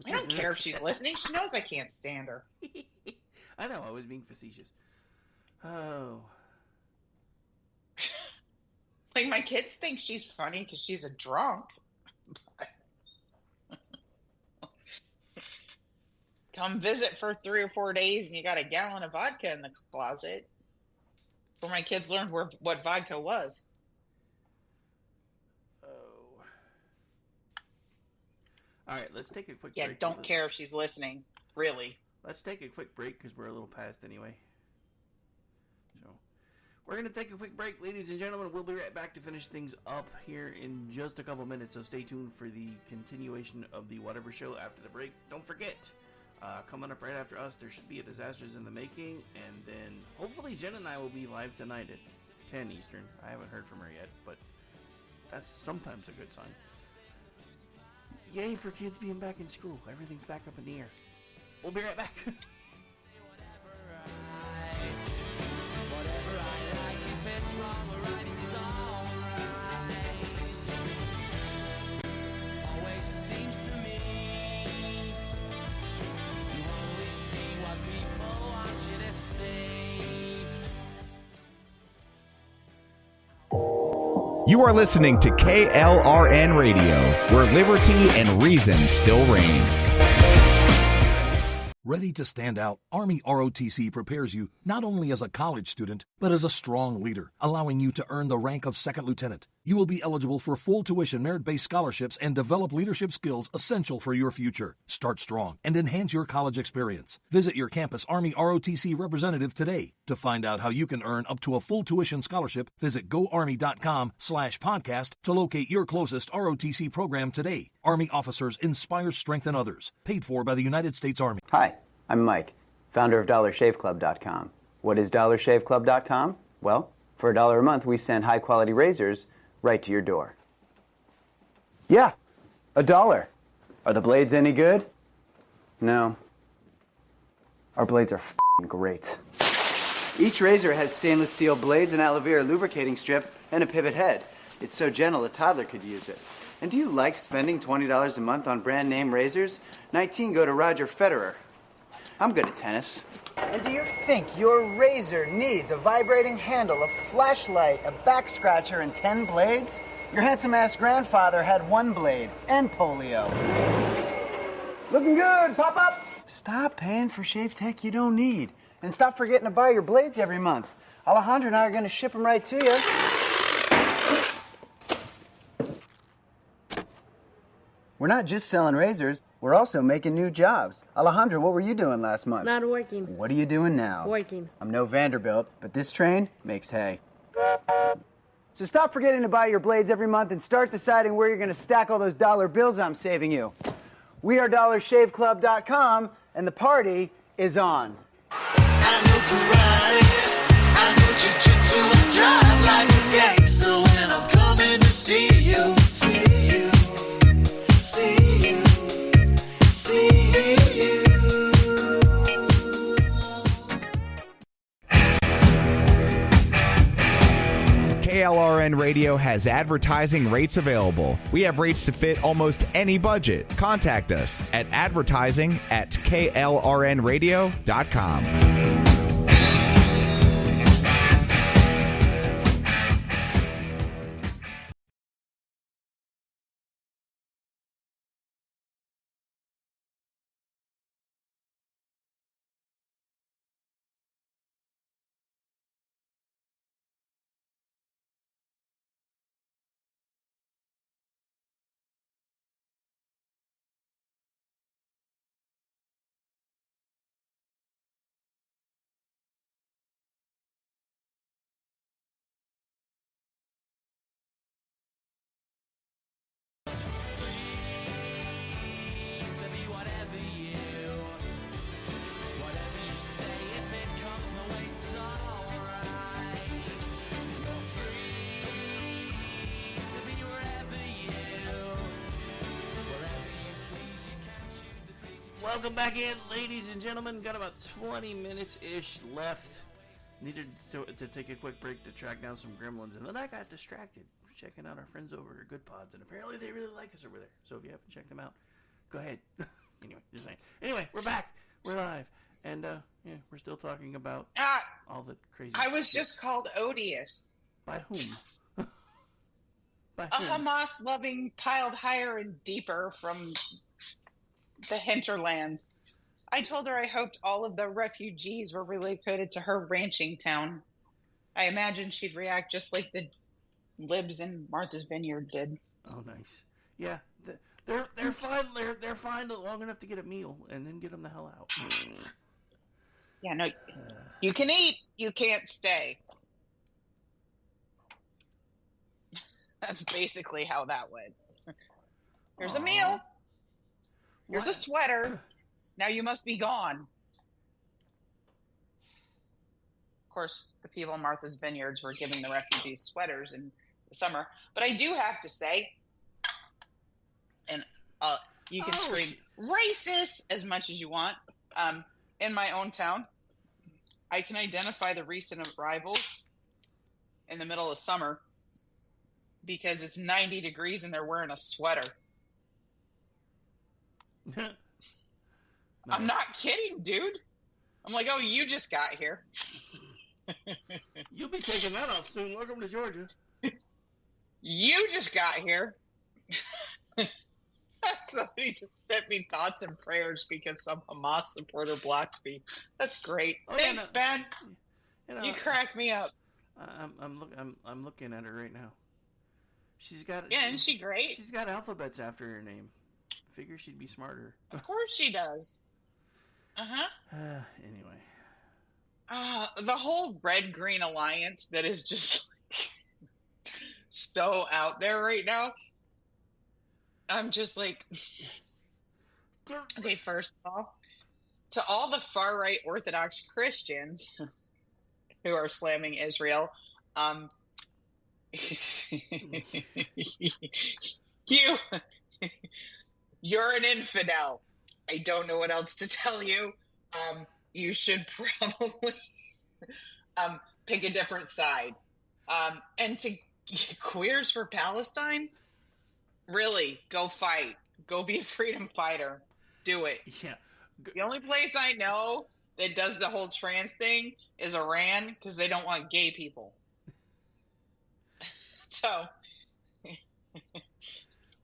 S10: I don't care if she's listening. She knows I can't stand her.
S9: I know, I was being facetious. Oh.
S10: Like, my kids think she's funny because she's a drunk. Come visit for 3 or 4 days and you got a gallon of vodka in the closet. Before my kids learned what vodka was.
S9: Oh. All right, let's take a quick break.
S10: Yeah, don't care if she's listening. Really.
S9: Let's take a quick break because we're a little past anyway. So, we're going to take a quick break, ladies and gentlemen. We'll be right back to finish things up here in just a couple minutes. So stay tuned for the continuation of the Whatever Show after the break. Don't forget, coming up right after us, there should be a Disasters in the Making. And then hopefully Jen and I will be live tonight at 10 Eastern. I haven't heard from her yet, but that's sometimes a good sign. Yay for kids being back in school. Everything's back up in the air. We'll be right back.
S1: You are listening to KLRN Radio, where liberty and reason still reign.
S2: Ready to stand out, Army ROTC prepares you not only as a college student, but as a strong leader, allowing you to earn the rank of second lieutenant. You will be eligible for full tuition merit-based scholarships and develop leadership skills essential for your future. Start strong and enhance your college experience. Visit your campus Army ROTC representative today. To find out how you can earn up to a full tuition scholarship, visit goarmy.com/podcast to locate your closest ROTC program today. Army officers inspire, strengthen others. Paid for by the United States Army.
S3: Hi, I'm Mike, founder of DollarShaveClub.com. What is DollarShaveClub.com? Well, for $1 a month, we send high-quality razors right to your door. Yeah, $1. Are the blades any good? No. Our blades are f***ing great. Each razor has stainless steel blades, an aloe vera lubricating strip, and a pivot head. It's so gentle a toddler could use it. And do you like spending $20 a month on brand name razors? 19 go to Roger Federer. I'm good at tennis.
S11: And do you think your razor needs a vibrating handle, a flashlight, a back scratcher, and 10 blades? Your handsome-ass grandfather had 1 blade and polio.
S3: Looking good, Pop-Up! Stop paying for shave tech you don't need. And stop forgetting to buy your blades every month. Alejandro and I are going to ship them right to you. We're not just selling razors, we're also making new jobs. Alejandro, what were you doing last month?
S12: Not working.
S3: What are you doing now?
S12: Working.
S3: I'm no Vanderbilt, but this train makes hay. So stop forgetting to buy your blades every month and start deciding where you're going to stack all those dollar bills I'm saving you. We are DollarShaveClub.com, and the party is on.
S5: I know karate, I know jiu-jitsu, I drive like a gangster when I'm coming to see you, see you, see you, see you.
S1: KLRN Radio has advertising rates available. We have rates to fit almost any budget. Contact us at advertising@klrnradio.com.
S9: Welcome back in, ladies and gentlemen. Got about 20 minutes-ish left. Needed to take a quick break to track down some gremlins, and then I got distracted checking out our friends over at Good Pods, and apparently they really like us over there. So if you haven't checked them out, go ahead. Anyway, just saying. Anyway, we're back. We're live. And, yeah, we're still talking about all the crazy
S10: I was
S9: shit.
S10: just called odious.
S9: By whom? By
S10: A
S9: whom?
S10: Hamas-loving piled higher and deeper from the hinterlands. I told her I hoped all of the refugees were relocated to her ranching town. I imagined she'd react just like the libs in Martha's Vineyard did.
S9: Oh, nice. Yeah, they're fine. They're fine long enough to get a meal and then get them the hell out.
S10: Yeah, no, you can eat, you can't stay. That's basically how that went. Here's a meal. Here's a sweater. Now you must be gone. Of course, the people in Martha's Vineyards were giving the refugees sweaters in the summer. But I do have to say, and you can scream racist as much as you want. In my own town, I can identify the recent arrivals in the middle of summer because it's 90 degrees and they're wearing a sweater. I'm not kidding, dude. I'm like, oh, you just got here.
S9: You'll be taking that off soon. Welcome to Georgia.
S10: You just got here. Somebody just sent me thoughts and prayers because some Hamas supporter blocked me. That's great. Thanks, Ben. You crack me up.
S9: I'm looking at her right now. She's got.
S10: Yeah, isn't she great?
S9: She's got alphabets after her name. Figure she'd be smarter.
S10: Of course she does.
S9: Anyway.
S10: The whole red-green alliance that is just like, so out there right now. I'm just like, okay, first of all, to all the far-right Orthodox Christians who are slamming Israel, you're an infidel. I don't know what else to tell you. You should probably pick a different side. And to Queers for Palestine, really, go fight. Go be a freedom fighter. Do it.
S9: Yeah.
S10: The only place I know that does the whole trans thing is Iran because they don't want gay people. So...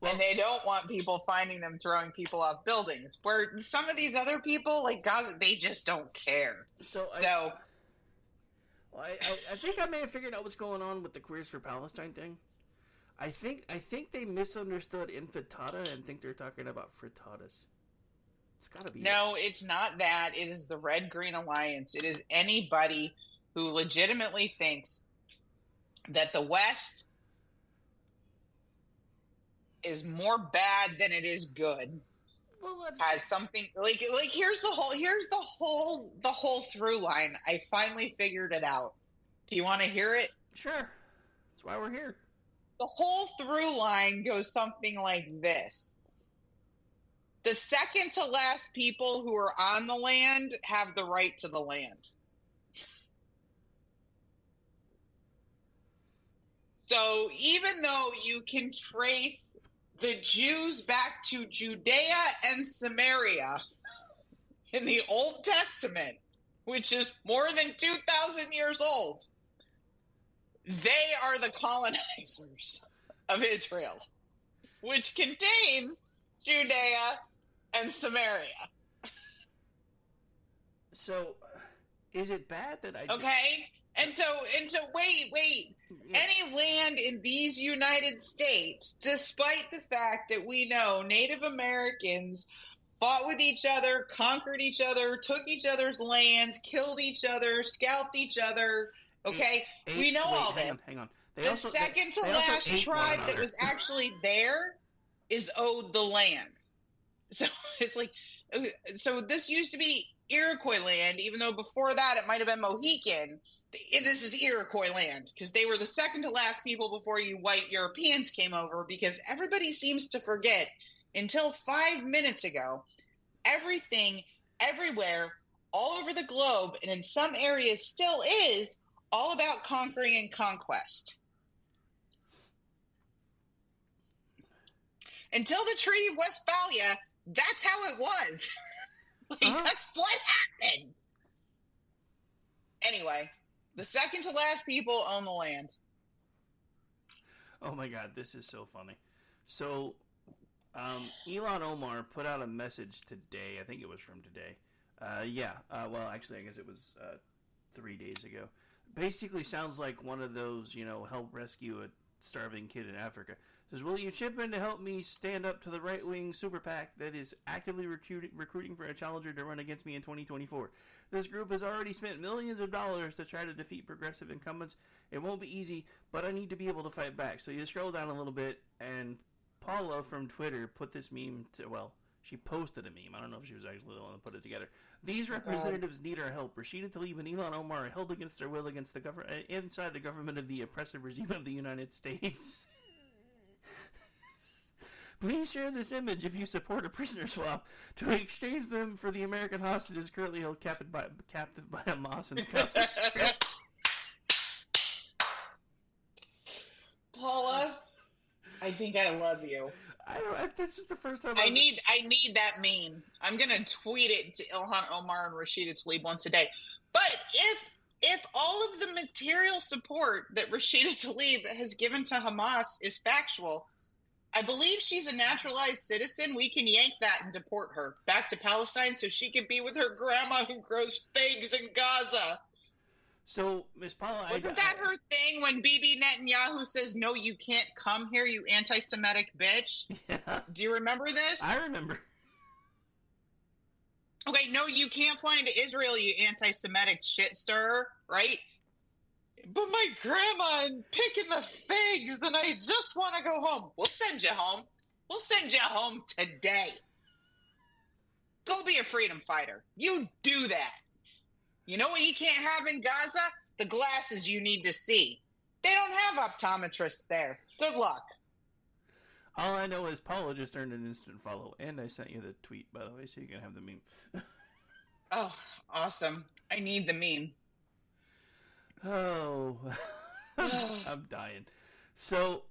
S10: and they don't want people finding them throwing people off buildings. Where some of these other people, like Gaza, they just don't care.
S9: I think I may have figured out what's going on with the Queers for Palestine thing. I think they misunderstood infatada and think they're talking about frittatas. It's gotta be.
S10: No, it's not that. It is the Red Green Alliance. It is anybody who legitimately thinks that the West is more bad than it is good.
S9: Well,
S10: has something like here's the whole through line. I finally figured it out. Do you want to hear it?
S9: Sure. That's why we're here.
S10: The whole through line goes something like this. The second to last people who are on the land have the right to the land. So even though you can trace the Jews back to Judea and Samaria in the Old Testament, which is more than 2,000 years old, they are the colonizers of Israel, which contains Judea and Samaria.
S9: So, is it bad that I...
S10: Okay? And so wait. Yeah. Any land in these United States, despite the fact that we know Native Americans fought with each other, conquered each other, took each other's lands, killed each other, scalped each other, okay? We know all that.
S9: Hang on.
S10: The second to last tribe that was actually there is owed the land. So it's like, so this used to be Iroquois land, even though before that it might have been Mohican. This is Iroquois land because they were the second to last people before you white Europeans came over, because everybody seems to forget until 5 minutes ago everything, everywhere, all over the globe, and in some areas still is, all about conquering and conquest. Until the Treaty of Westphalia, that's how it was. That's what happened. Anyway, the second to last people own the land.
S9: Oh my God, this is so funny. So, Elon Omar put out a message today. I think it was from today. Well, actually, I guess it was 3 days ago. Basically sounds like one of those, help rescue a starving kid in Africa. Says, will you chip in to help me stand up to the right-wing super PAC that is actively recruiting for a challenger to run against me in 2024? This group has already spent millions of dollars to try to defeat progressive incumbents. It won't be easy, but I need to be able to fight back. So you scroll down a little bit, and Paula from Twitter put this meme she posted a meme. I don't know if she was actually the one that put it together. These representatives need our help. Rashida Tlaib and Elon Omar are held against their will against the inside the government of the oppressive regime of the United States. Please share this image if you support a prisoner swap to exchange them for the American hostages currently held captive by Hamas in the Gaza Strip.
S10: Paula, I think I love you.
S9: This is the first time
S10: I need that meme. I'm gonna tweet it to Ilhan Omar and Rashida Tlaib once a day. But if all of the material support that Rashida Tlaib has given to Hamas is factual, I believe she's a naturalized citizen. We can yank that and deport her back to Palestine so she can be with her grandma who grows figs in Gaza.
S9: So, Miss Paula...
S10: Wasn't that her thing when Bibi Netanyahu says, no, you can't come here, you anti-Semitic bitch?
S9: Yeah.
S10: Do you remember this?
S9: I remember.
S10: Okay, no, you can't fly into Israel, you anti-Semitic shit stirrer, right? But my grandma and picking the figs, and I just want to go home. We'll send you home. We'll send you home today. Go be a freedom fighter. You do that. You know what you can't have in Gaza? The glasses you need to see. They don't have optometrists there. Good luck.
S9: All I know is Paula just earned an instant follow, and I sent you the tweet, by the way, so you can have the meme.
S10: Oh, awesome. I need the meme.
S9: Oh, I'm dying. So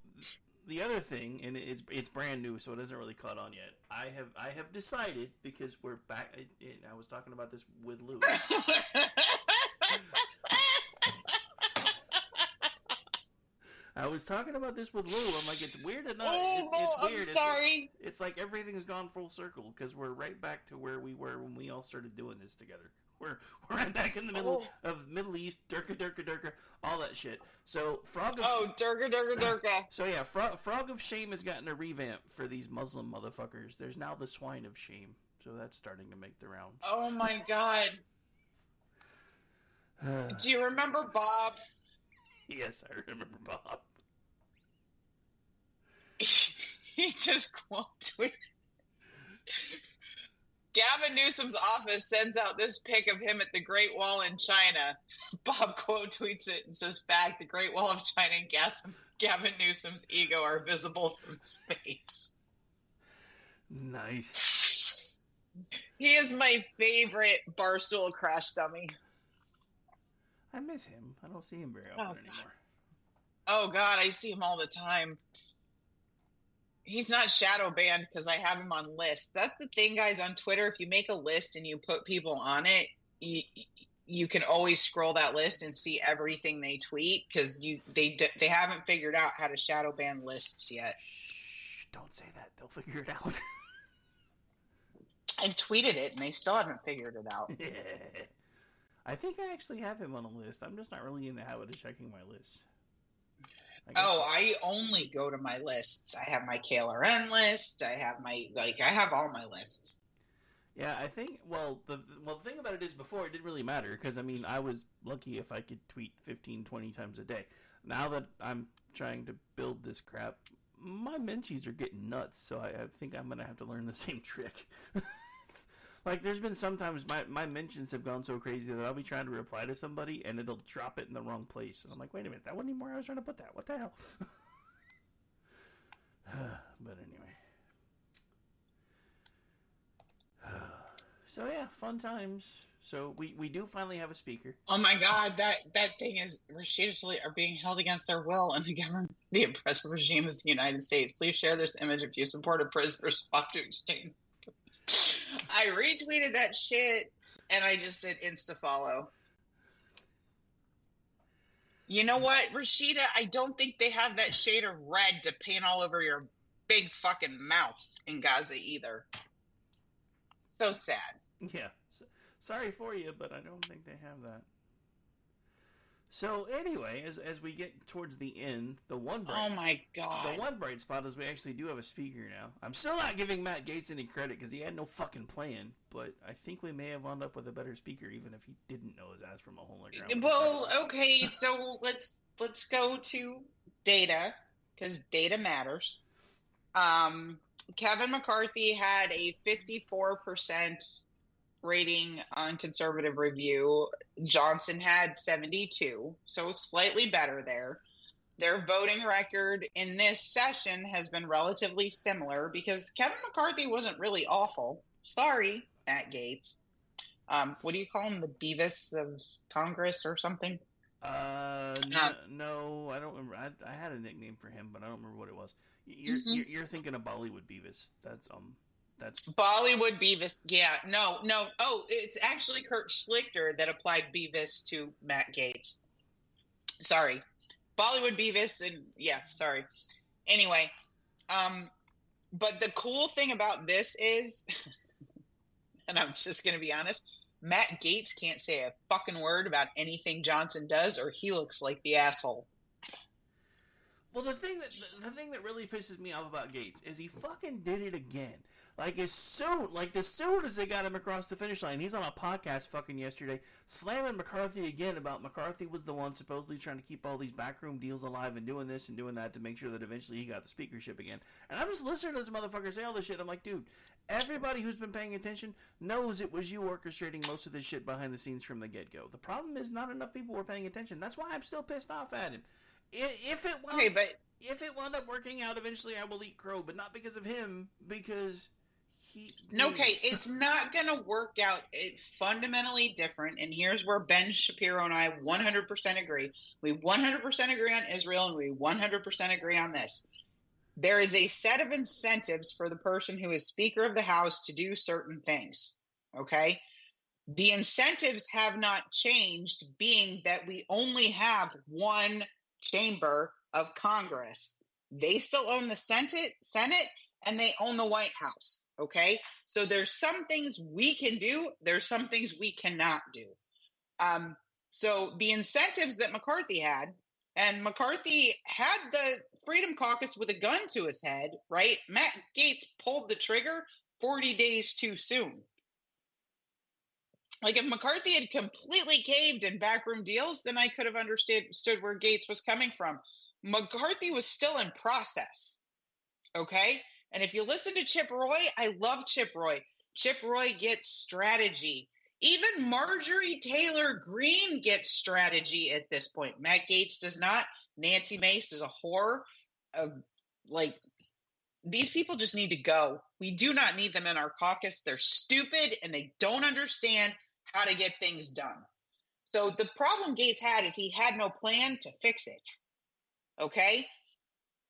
S9: the other thing, and it's brand new, so it hasn't really caught on yet. I have decided, because we're back. I was talking about this with Lou. I was talking about this with Lou. I'm like, it's weird enough. It's weird.
S10: I'm sorry.
S9: It's like everything's gone full circle because we're right back to where we were when we all started doing this together. We're right back in the middle of Middle East, Durka, all that shit. So Frog of
S10: Durka.
S9: So yeah, Frog of Shame has gotten a revamp for these Muslim motherfuckers. There's now the Swine of Shame, so that's starting to make the rounds.
S10: Oh my God. Do you remember Bob?
S9: Yes, I remember Bob.
S10: He just quote tweeted. Gavin Newsom's office sends out this pic of him at the Great Wall in China. Bob quote tweets it and says, fact, the Great Wall of China and Gavin Newsom's ego are visible from space.
S9: Nice.
S10: He is my favorite Barstool crash dummy.
S9: I miss him. I don't see him very often anymore.
S10: Oh, God, I see him all the time. He's not shadow banned because I have him on lists. That's the thing, guys, on Twitter. If you make a list and you put people on it, you can always scroll that list and see everything they tweet because they haven't figured out how to shadow ban lists yet.
S9: Shh, don't say that. They'll figure it out.
S10: I've tweeted it and they still haven't figured it out.
S9: Yeah. I think I actually have him on a list. I'm just not really in the habit of checking my list.
S10: I only go to my lists. I have my KLRN list. I have all my lists.
S9: Yeah, I think, the thing about it is before it didn't really matter because, I mean, I was lucky if I could tweet 15, 20 times a day. Now that I'm trying to build this crap, my menchies are getting nuts, so I think I'm going to have to learn the same trick. Like, there's been sometimes my mentions have gone so crazy that I'll be trying to reply to somebody, and it'll drop it in the wrong place. And I'm like, wait a minute, that wasn't even where I was trying to put that. What the hell? But anyway. So yeah, fun times. So we do finally have a speaker.
S10: Oh my God, that thing is Rashida Tlaib are being held against their will in the oppressive regime of the United States. Please share this image if you support a prisoner's swap to exchange. I retweeted that shit and I just said insta follow. You know what, Rashida? I don't think they have that shade of red to paint all over your big fucking mouth in Gaza either. So sad.
S9: Yeah. Sorry for you, but I don't think they have that. So anyway, as we get towards the end, the one bright spot is we actually do have a speaker now. I'm still not giving Matt Gaetz any credit because he had no fucking plan, but I think we may have wound up with a better speaker, even if he didn't know his ass from a hole in the ground.
S10: Well, okay, so let's go to data because data matters. Kevin McCarthy had a 54% rating on conservative review. Johnson had 72, so slightly better there. Their voting record in this session has been relatively similar because Kevin McCarthy wasn't really awful. Sorry, Matt Gaetz. What do you call him? The Beavis of Congress or something?
S9: No, I don't remember. I had a nickname for him, but I don't remember what it was. You're thinking of Bollywood Beavis. That's
S10: Bollywood Beavis. Yeah, no. Oh, it's actually Kurt Schlichter that applied Beavis to Matt Gaetz. Sorry, Bollywood Beavis, and yeah, sorry. Anyway, but the cool thing about this is, and I'm just gonna be honest, Matt Gaetz can't say a fucking word about anything Johnson does, or he looks like the asshole.
S9: Well, the thing that really pisses me off about Gaetz is he fucking did it again. As soon as they got him across the finish line, he's on a podcast fucking yesterday, slamming McCarthy again about McCarthy was the one supposedly trying to keep all these backroom deals alive and doing this and doing that to make sure that eventually he got the speakership again. And I'm just listening to this motherfucker say all this shit. I'm like, dude, everybody who's been paying attention knows it was you orchestrating most of this shit behind the scenes from the get-go. The problem is not enough people were paying attention. That's why I'm still pissed off at him. If it wound up working out, eventually I will eat crow, but not because of him, because
S10: okay, it's not going to work out. It's fundamentally different, and here's where Ben Shapiro and I 100% agree. We 100% agree on Israel, and we 100% agree on this. There is a set of incentives for the person who is Speaker of the House to do certain things, okay? The incentives have not changed, being that we only have one chamber of Congress. They still own the Senate, and they own the White House, okay? So there's some things we can do. There's some things we cannot do. So the incentives that McCarthy had, and McCarthy had the Freedom Caucus with a gun to his head, right? Matt Gaetz pulled the trigger 40 days too soon. If McCarthy had completely caved in backroom deals, then I could have understood where Gaetz was coming from. McCarthy was still in process, okay? And if you listen to Chip Roy, I love Chip Roy. Chip Roy gets strategy. Even Marjorie Taylor Greene gets strategy at this point. Matt Gaetz does not. Nancy Mace is a whore. These people just need to go. We do not need them in our caucus. They're stupid and they don't understand how to get things done. So the problem Gaetz had is he had no plan to fix it. Okay?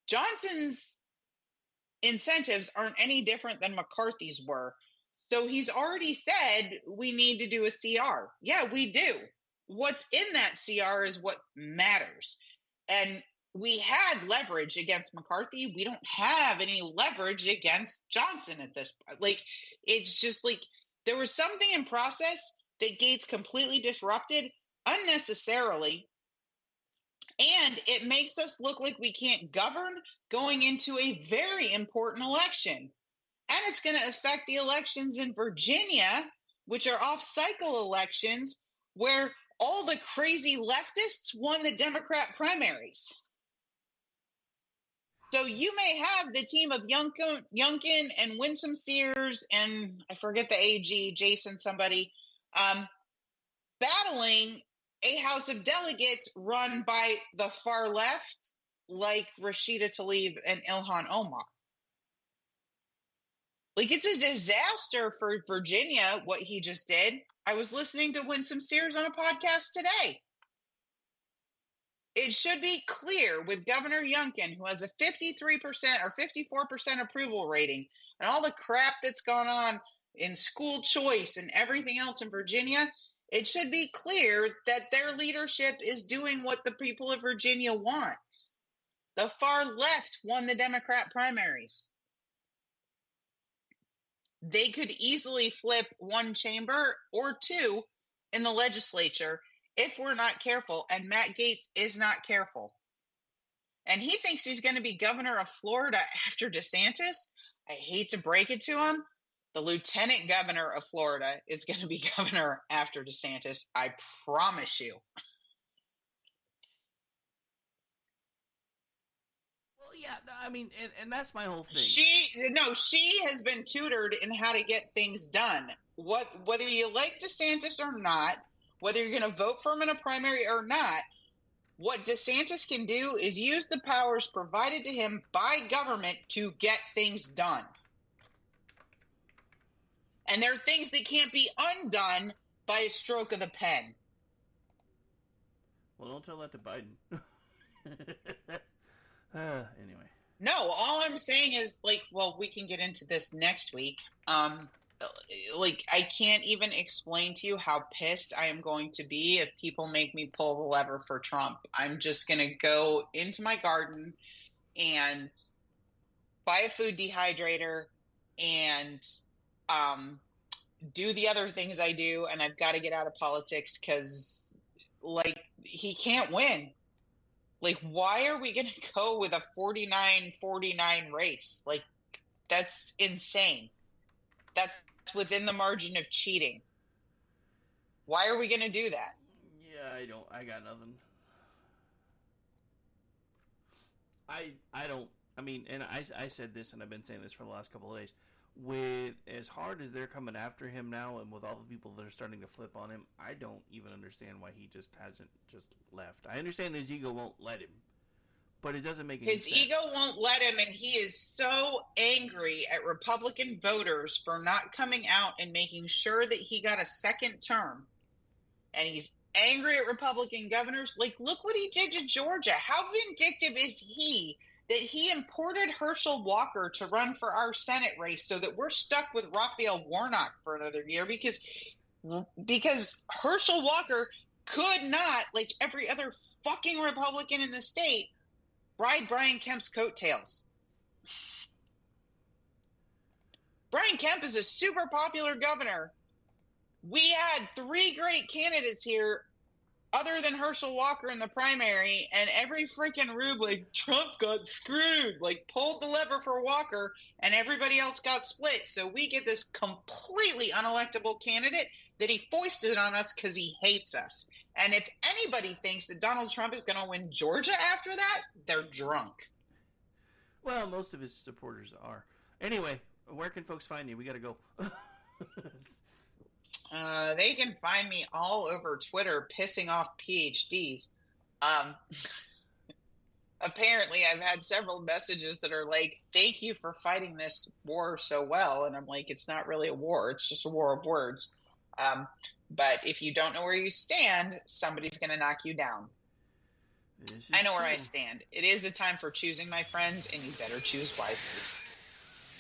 S10: Johnson's incentives aren't any different than McCarthy's were. So he's already said we need to do a CR. Yeah, we do. What's in that CR is what matters. And we had leverage against McCarthy. We don't have any leverage against Johnson at this point. It's just there was something in process that Gaetz completely disrupted unnecessarily. And it makes us look like we can't govern going into a very important election. And it's going to affect the elections in Virginia, which are off-cycle elections, where all the crazy leftists won the Democrat primaries. So you may have the team of Youngkin and Winsome Sears and I forget the AG, Jason somebody, battling a House of Delegates run by the far left, like Rashida Tlaib and Ilhan Omar. Like, it's a disaster for Virginia, what he just did. I was listening to Winsome Sears on a podcast today. It should be clear with Governor Youngkin, who has a 53% or 54% approval rating, and all the crap that's gone on in school choice and everything else in Virginia, it should be clear that their leadership is doing what the people of Virginia want. The far left won the Democrat primaries. They could easily flip one chamber or two in the legislature if we're not careful, and Matt Gaetz is not careful. And he thinks he's going to be governor of Florida after DeSantis. I hate to break it to him. The lieutenant governor of Florida is going to be governor after DeSantis. I promise you.
S9: Well, yeah, I mean, and that's my whole thing.
S10: She has been tutored in how to get things done. Whether you like DeSantis or not, whether you're going to vote for him in a primary or not, what DeSantis can do is use the powers provided to him by government to get things done. And there are things that can't be undone by a stroke of the pen.
S9: Well, don't tell that to Biden. Anyway.
S10: No, all I'm saying is, we can get into this next week. I can't even explain to you how pissed I am going to be if people make me pull the lever for Trump. I'm just going to go into my garden and buy a food dehydrator and do the other things I do, and I've got to get out of politics because, he can't win. Why are we going to go with a 49-49 race? That's insane. That's within the margin of cheating. Why are we going to do that?
S9: Yeah, I got nothing. I said this, and I've been saying this for the last couple of days. With as hard as they're coming after him now, and with all the people that are starting to flip on him, I don't even understand why he just hasn't just left. I understand his ego won't let him, but it doesn't make any sense.
S10: His ego won't let him, and he is so angry at Republican voters for not coming out and making sure that he got a second term. And he's angry at Republican governors. Look what he did to Georgia. How vindictive is he that he imported Herschel Walker to run for our Senate race so that we're stuck with Raphael Warnock for another year because Herschel Walker could not, like every other fucking Republican in the state, ride Brian Kemp's coattails. Brian Kemp is a super popular governor. We had 3 great candidates here other than Herschel Walker in the primary, and every freaking rube, Trump got screwed, pulled the lever for Walker, and everybody else got split. So we get this completely unelectable candidate that he foisted on us because he hates us. And if anybody thinks that Donald Trump is going to win Georgia after that, they're drunk.
S9: Well, most of his supporters are. Anyway, where can folks find you? We got to go.
S10: They can find me all over Twitter pissing off PhDs. Apparently, I've had several messages that are like, thank you for fighting this war so well. And I'm like, it's not really a war. It's just a war of words. But if you don't know where you stand, somebody's going to knock you down. I know where I stand. It is a time for choosing, my friends, and you better choose wisely.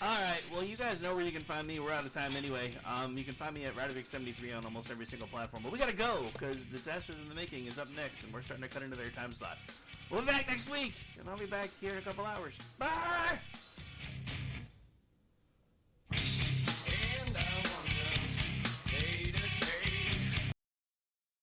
S9: All right, well, you guys know where you can find me. We're out of time anyway. You can find me at Radovic73 on almost every single platform. But we got to go because Disasters in the Making is up next, and we're starting to cut into their time slot. We'll be back next week, and I'll be back here in a couple hours. Bye!